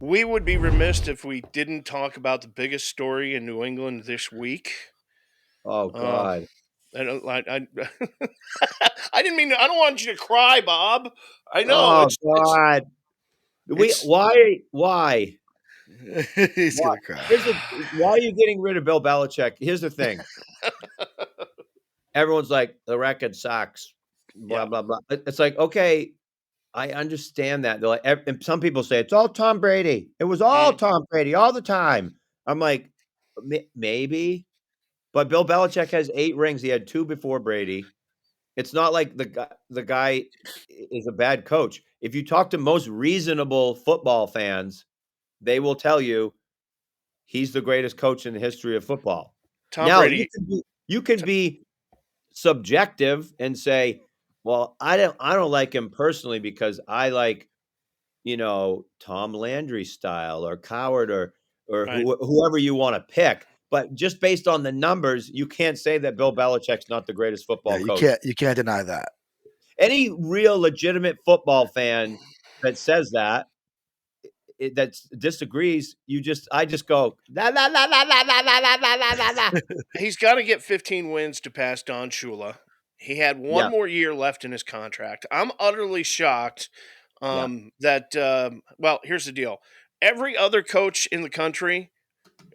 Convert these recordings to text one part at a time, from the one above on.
We would be remiss if we didn't talk about the biggest story in New England this week. Oh Uh, God. I I didn't mean to, I don't want you to cry, Bob. I know Oh God. We it's why? He's Why? gonna cry. Why are you getting rid of Bill Belichick? Here's the thing. Everyone's like, the record sucks. Blah yeah, blah blah. It's like, okay, I understand that. They're like, and some people say it's all Tom Brady. It was all mm, Tom Brady all the time. I'm like, maybe, but Bill Belichick has 8 rings. He had 2 before Brady. It's not like the guy is a bad coach. If you talk to most reasonable football fans, they will tell you he's the greatest coach in the history of football. Tom Now, Brady. you can be subjective and say, "Well, I don't like him personally because I like, Tom Landry style or Coward or Right. whoever you wanna pick." But just based on the numbers, you can't say that Bill Belichick's not the greatest Yeah, football you coach. can't deny that. Any real legitimate football fan that says that that disagrees, I just go la la la la la la la la la la la la. He's got to get 15 wins to pass Don Shula. He had one Yeah, more year left in his contract. I'm utterly shocked yeah, that. Well, here's the deal: every other coach in the country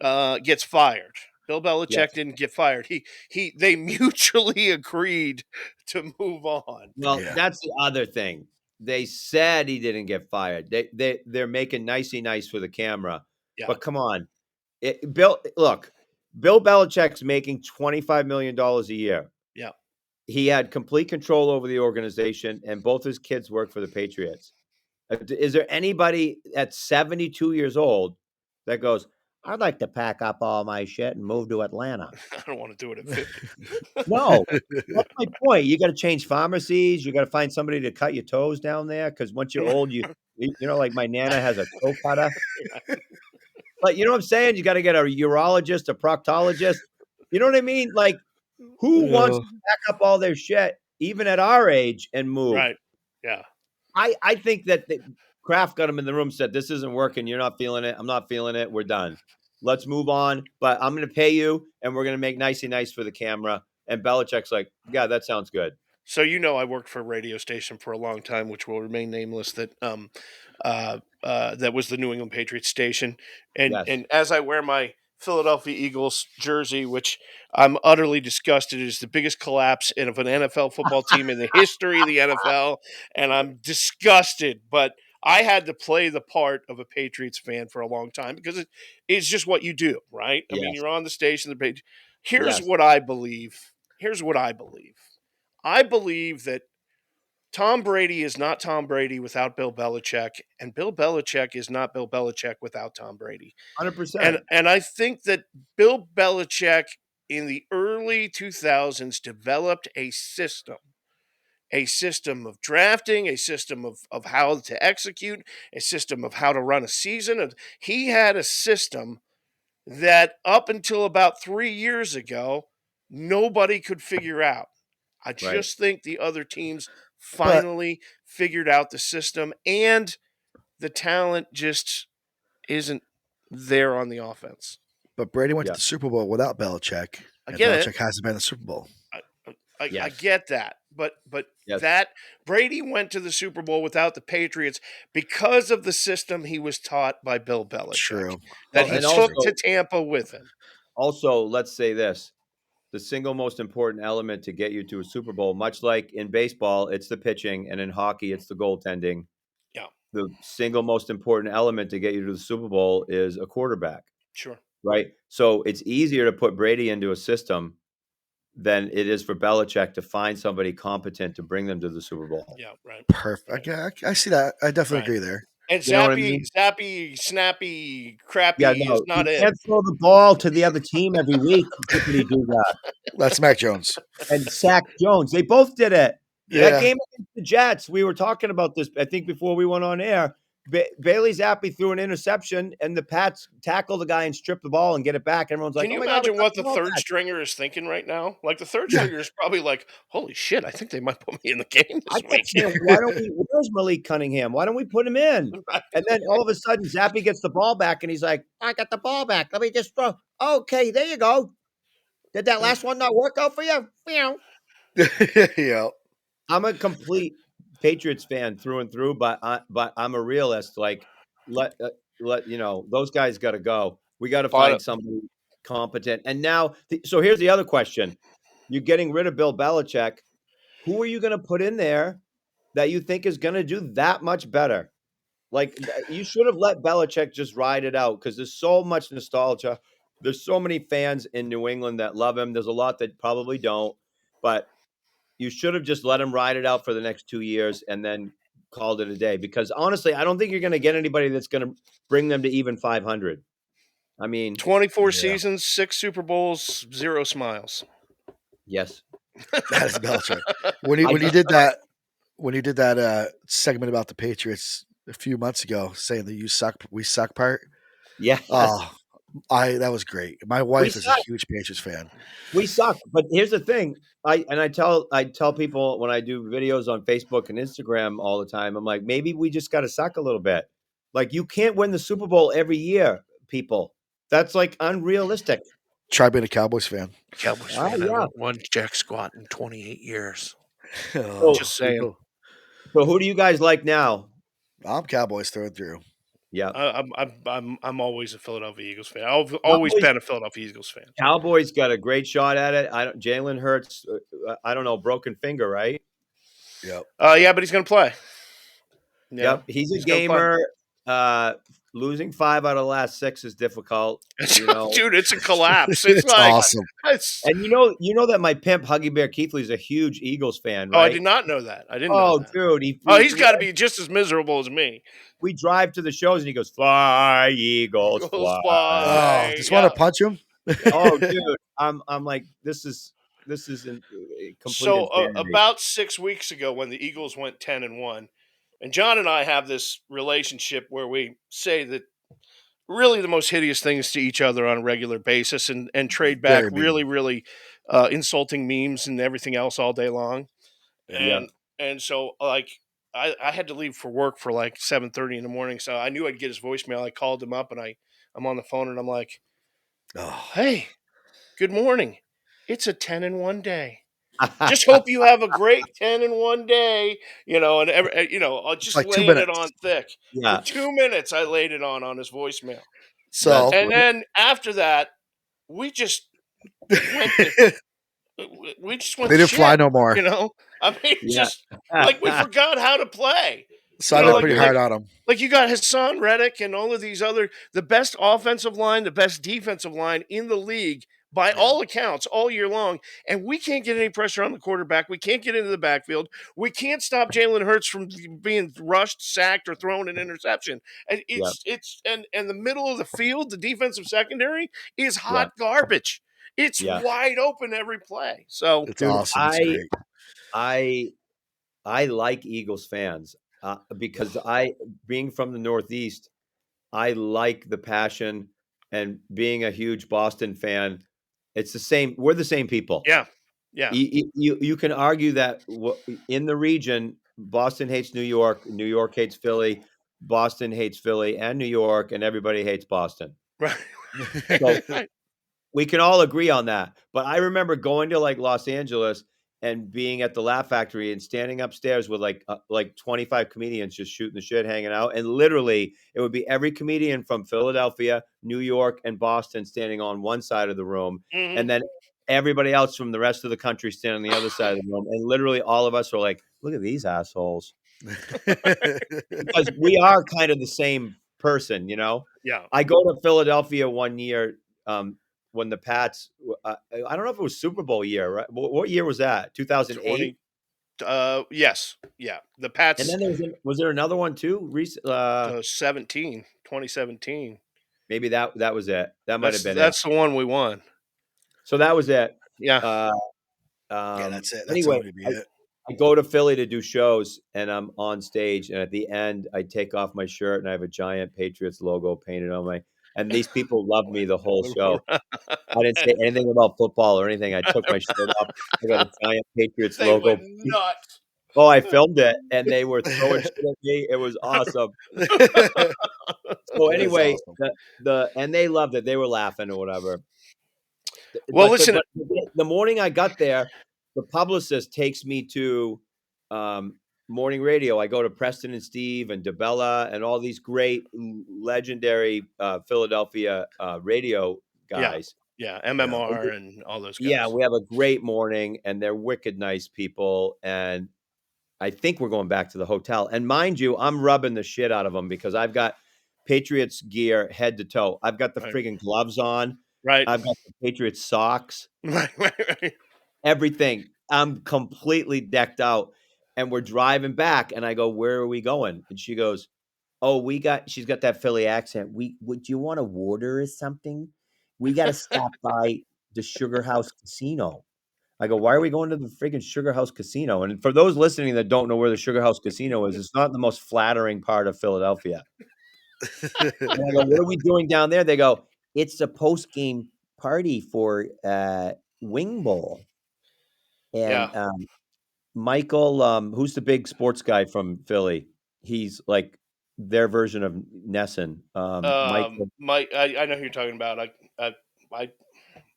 gets fired. Bill Belichick yes. didn't get fired. They mutually agreed to move on. Well, Yeah. that's the other thing. They said he didn't get fired. They're making nicey nice for the camera, Yeah, but come on, Bill Belichick's making $25 million a year. yeah. He had complete control over the organization, and both his kids work for the Patriots. Is there anybody at 72 years old that goes, "I'd like to pack up all my shit and move to Atlanta"? I don't want to do it at 50. No. That's my point. You gotta change pharmacies, you gotta find somebody to cut your toes down there because once you're old, like my nana has a toe cutter. Like, you know what I'm saying? You gotta get a urologist, a proctologist. You know what I mean? Like, who wants Uh, to pack up all their shit, even at our age, and move? Right. Yeah. I think that Kraft got him in the room, said, "This isn't working. You're not feeling it. I'm not feeling it. We're done. Let's move on. But I'm going to pay you, and we're going to make nicey nice for the camera." And Belichick's like, "Yeah, that sounds good." So I worked for a radio station for a long time, which will remain nameless. That was the New England Patriots station, and Yes. as I wear my Philadelphia Eagles jersey, which I'm utterly disgusted is the biggest collapse of an NFL football team in the history of the NFL, and I'm disgusted. But I had to play the part of a Patriots fan for a long time because it's just what you do, right? I mean, Yes. you're on the station. Here's Yes. what I believe. Here's what I believe. I believe that Tom Brady is not Tom Brady without Bill Belichick, and Bill Belichick is not Bill Belichick without Tom Brady. And 100%. and I think that Bill Belichick in the early 2000s developed a system of drafting, a system of how to execute, a system of how to run a season. And he had a system that up until about 3 years ago, nobody could figure out. I Right. just think the other teams but finally figured out the system and the talent just isn't there on the offense. but Brady went to Yeah. the Super Bowl without Belichick, I and get it. Belichick hasn't been in the Super Bowl. I, I Yes. get that. But Yes. that Brady went to the Super Bowl without the Patriots because of the system he was taught by Bill Belichick True. that Well, he and That's took true. to also, Tampa with him. let's say this. The single most important element to get you to a Super Bowl, much like in baseball, it's the pitching, and in hockey, it's the goaltending. Yeah, The single most important element to get you to the Super Bowl is a quarterback, sure. right? So it's easier to put Brady into a system than it is for Belichick to find somebody competent to bring them to the Super Bowl. Yeah, right. Perfect. Right. I see that. I definitely Right. agree there. And You know what I zappy, mean? zappy, snappy, Yeah, crappy is no, not you it. can't throw the ball to the other team every week. Tippity do that. That's Mac Jones. And Sack Jones, they both did it. That Yeah. Yeah. game against the Jets, we were talking about this, I think, before we went on air. Bailey Zappi threw an interception, and the Pats tackle the guy and strip the ball and get it back. Everyone's like, Can "Oh you my god, we imagine got what the the ball third back!" stringer is thinking right now? Like the third Yeah. stringer is probably like, "Holy shit! I think they might put me in the game I this kept week." saying, "Why don't we? Where's Malik Cunningham? Why don't we put him in?" And then all of a sudden, Zappi gets the ball back, and he's like, "I got the ball back. Let me just throw." Okay, there you go. Did that last one not work out for you? Meow. Yeah. I'm a complete Patriots fan through and through, but I'm a realist. Like, let those guys got to go. We got to But find somebody competent. And now, so here's the other question: you're getting rid of Bill Belichick. Who are you going to put in there that you think is going to do that much better? Like, you should have let Belichick just ride it out because there's so much nostalgia. There's so many fans in New England that love him. There's a lot that probably don't, but you should have just let him ride it out for the next 2 years and then called it a day. Because honestly, I don't think you're going to get anybody that's going to bring them to even 500. I mean, 24 Yeah. seasons, 6 Super Bowls, 0 smiles. yes, That is Belichick. When he I when he just did that segment about the Patriots a few months ago, saying that we suck part. yes, Oh, that was great. My we wife is a suck. huge Patriots fan. We suck. But here's the thing. I tell people when I do videos on Facebook and Instagram all the time, I'm like, maybe we just got to suck a little bit. Like, you can't win the Super Bowl every year, people. That's like unrealistic. Try being a Cowboys fan. Cowboys Ah, fan, I yeah. haven't won jack squat in 28 years. Oh, Just saying. So who do you guys like now? I'm Cowboys through and through. Yeah. I'm always a Philadelphia Eagles fan. I've always Cowboys, been a Philadelphia Eagles fan. Cowboys got a great shot at it. Jalen Hurts, I don't know, broken finger, right? Yep. Yeah, but he's going to play. Yeah, Yep. He's a gonna play. gamer. Losing 5 out of the last 6 is difficult. Dude, it's a collapse. It's It's like awesome. And you know that my pimp Huggy Bear Keithley is a huge Eagles fan, Oh, I right? did not know that. I didn't know Oh, that. dude, He's got to be just as miserable as me. we drive to the shows and he goes, "Fly, Eagles, Eagles fly." Oh, fly. just want Yeah. to punch him. Oh, dude, I'm like, this is complete So insanity. about 6 weeks ago, when the Eagles went 10-1, and John and I have this relationship where we say that really the most hideous things to each other on a regular basis, and trade back Very really, mean. really insulting memes and everything else all day long. Yeah. And so like I had to leave for work for like 7:30 in the morning, so I knew I'd get his voicemail. I called him up and I'm on the phone and I'm like, Oh, "Hey, good morning. It's a 10-1 day. Just hope you have a great 10-1 day." I'll it's just like 2 laying it on minutes. thick. For Yeah. 2 minutes I laid it on his voicemail. That's So And great. then after that, we just went to we just went they to didn't fly shit, no more. you know? I mean, Yeah. just like we forgot how to play. So You I've know, been Oh, like pretty dude. hard on him. like you got Hassan Reddick and all of these the best offensive line, the best defensive line in the league by Yeah. all accounts all year long, and we can't get any pressure on the quarterback. We can't get into the backfield. We can't stop Jalen Hurts from being rushed, sacked, or thrown an interception. And Yeah. and the middle of the field, the defensive secondary is Yeah. hot garbage. It's Yeah. wide open every play. So It's Dude, awesome. It's great. I like Eagles fans because being from the Northeast, I like the passion, and being a huge Boston fan, it's the same. We're the same people. yeah, yeah, You can argue that in the region, Boston hates New York hates Philly, Boston hates Philly and New York, and everybody hates Boston. right, So right. we can all agree on that. But I remember going to like Los Angeles and being at the Laugh Factory and standing upstairs with like 25 comedians just shooting the shit, hanging out. And literally, it would be every comedian from Philadelphia, New York, and Boston standing on one side of the room, Mhm. and then everybody else from the rest of the country standing on the other side of the room. And literally, all of us were like, "Look at these assholes," because we are kind of the same person, you know. Yeah, I go to Philadelphia one year. When the Pats, I don't know if it was Super Bowl year, right? What year was that? 2008. 20. Yes, yeah. The And Pats then was there another one too? 2017. Maybe that was it. That might have been it. That's the one we won. So that was it. Yeah. Uh, Yeah, that's it. That's anyway, always be it. I go to Philly to do shows, and I'm on stage, and at the end, I take off my shirt, and I have a giant Patriots logo painted on my. And these people love me the whole show. I didn't say anything about football or anything. I took my shirt off. I got a giant Patriots They logo. went nuts. Oh, I filmed it, and they were throwing shit at me. It was awesome. So That is anyway, awesome. and they loved it. They were laughing or whatever. Well, But listen. the morning I got there, the publicist takes me to morning radio. I go to Preston and Steve and DeBella and all these great, legendary Philadelphia radio Yeah, guys. yeah, Yeah. MMR and all those Yeah, guys. we have a great morning, and they're wicked nice people. And I think we're going back to the hotel. And mind you, I'm rubbing the shit out of them because I've got Patriots gear head to toe. I've got the Right, friggin' gloves on. right, I've got the Patriots socks, right. everything. I'm completely decked out. And we're driving back, and I go, "Where are we going?" And she goes, "Oh, she's got that Philly accent. Would you want a water or something? We got to stop by the Sugar House Casino." I go, "Why are we going to the friggin' Sugar House Casino?" And for those listening that don't know where the Sugar House Casino is, it's not the most flattering part of Philadelphia. And I go, "What are we doing down there?" They go, "It's a post-game party for Wing Bowl." Yeah. And Michael, who's the big sports guy from Philly? He's like their version of Nesson. Michael Mike, I know who you're talking about. I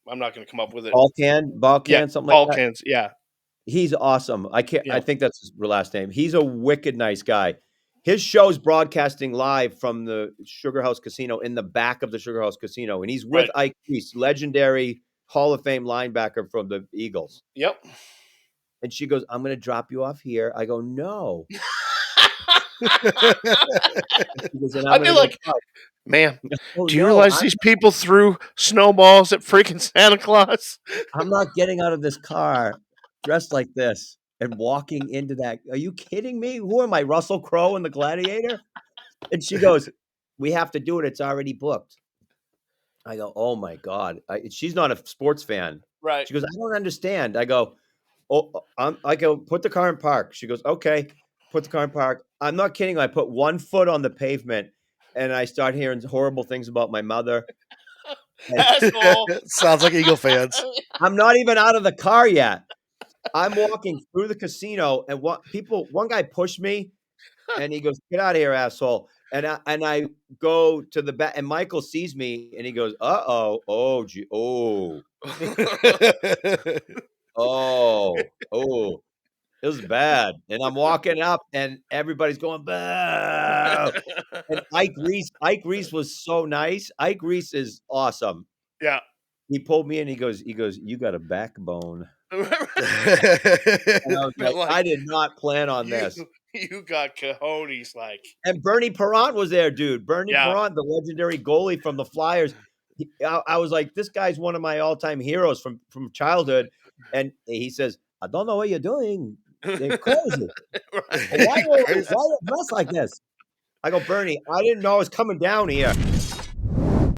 I'm not going to come up with it. Yeah, Balkan, something like that. Balkans. Yeah, He's awesome. I yeah, think that's his last name. He's a wicked nice guy. His show's broadcasting live from the Sugar House Casino in the back of the Sugar House Casino, and he's with right. Ike Reese, legendary Hall of Fame linebacker from the Eagles. Yep. And she goes, "I'm gonna drop you off here." I go, "No." She goes, "And I'm I'd be gonna go like, park." man, Oh do you no, realize these people threw snowballs at freaking Santa Claus? I'm not getting out of this car dressed like this and walking into that. Are you kidding me? Who am I, Russell Crowe in The Gladiator? And she goes, "We have to do it. It's already booked." I go, "Oh my God." She's not a sports fan. Right. She goes, "I don't understand." I go, "Oh, I go, put the car in park." She goes, "Okay." Put the car in park. I'm not kidding. I put one foot on the pavement and I start hearing horrible things about my mother. And Asshole. Sounds like Eagle fans. I'm not even out of the car yet. I'm walking through the casino and one guy pushed me and he goes, "Get out of here, asshole." And I go to the back and Michael sees me and he goes, "Uh-oh. Oh, gee, oh, oh, oh." It was bad. And I'm walking up and everybody's going, "Boo." And Ike Reese was so nice. Ike Reese is awesome. Yeah. He pulled me in. He goes, "You got a backbone." And I was But like, like "I did not plan on you, this." you got cojones. Like, And Bernie Perrant was there, dude. Bernie yeah. Perrant, the legendary goalie from the Flyers. I was like, "This guy's one of my all-time heroes from childhood." And he says, "I don't know what you're doing. They're crazy. Right. Why Crazy. you dressed like this?" I go, "Bernie, I didn't know I was coming down here."